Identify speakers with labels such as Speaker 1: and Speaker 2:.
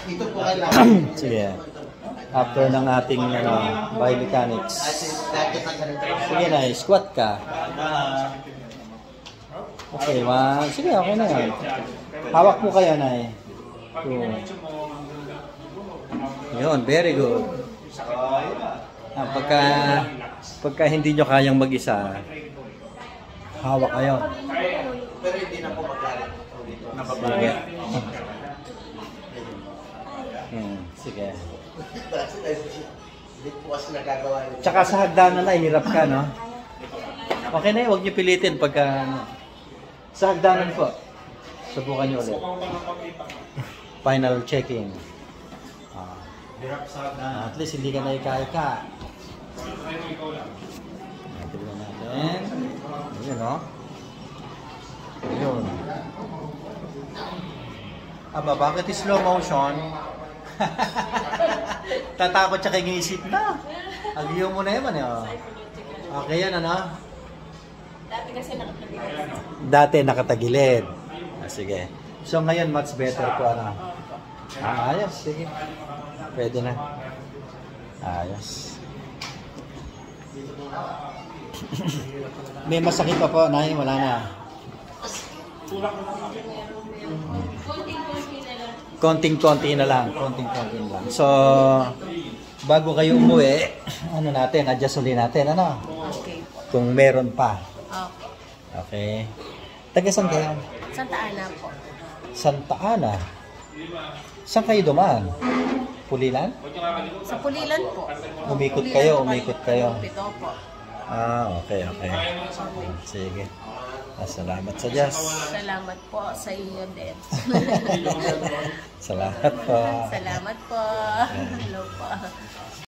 Speaker 1: Ito po kailangan.
Speaker 2: Sige. After ng ating biomechanics. Sige na, squat ka. Okay, one. Sige, okay na yan. Hawak mo kayo na eh. Two. Yun, very good. Pagka hindi nyo kayang mag-isa, hawak kayo.
Speaker 1: Pero hindi na po maglalit.
Speaker 2: Sige. Sige.
Speaker 1: Hindi po kasi nagagawa yun.
Speaker 2: Tsaka sa hagdanan na, hirap ka, no? Okay na yun, huwag nyo pilitin pagka... Sa hagdanan po. Subukan nyo ulit. Final checking. At least hindi ka naika-ika. Tignan natin. Ayun, no? Ayun. Aba, bakit slow motion? Tatakot siya kay inisip na. Agiyo mo na yun, oh. Okay yan, ano?
Speaker 3: Dati kasi nakatagilid.
Speaker 2: Dati nakatagilid. Sige. So ngayon, much better po, ano? Ayos, sige. Pwede na. Ayos. May masakit pa po, Nay? Wala na. Konting-konti na lang. Konting-konti na lang. So, bago kayo umuwi, ano natin, adjust ulit natin, ano?
Speaker 3: Okay.
Speaker 2: Kung meron pa.
Speaker 3: Okay.
Speaker 2: Okay. Taga saan kayo?
Speaker 3: Santa Ana po.
Speaker 2: Santa Ana? Saan kayo dumaan? Pulilan?
Speaker 3: Sa Pulilan po.
Speaker 2: Umikot kayo, umikot kayo.
Speaker 3: Pito po.
Speaker 2: Okay. Sige. Salamat sa Diyos.
Speaker 3: Salamat po sa inyo din.
Speaker 2: Salamat po.
Speaker 3: Salamat po. Hello po.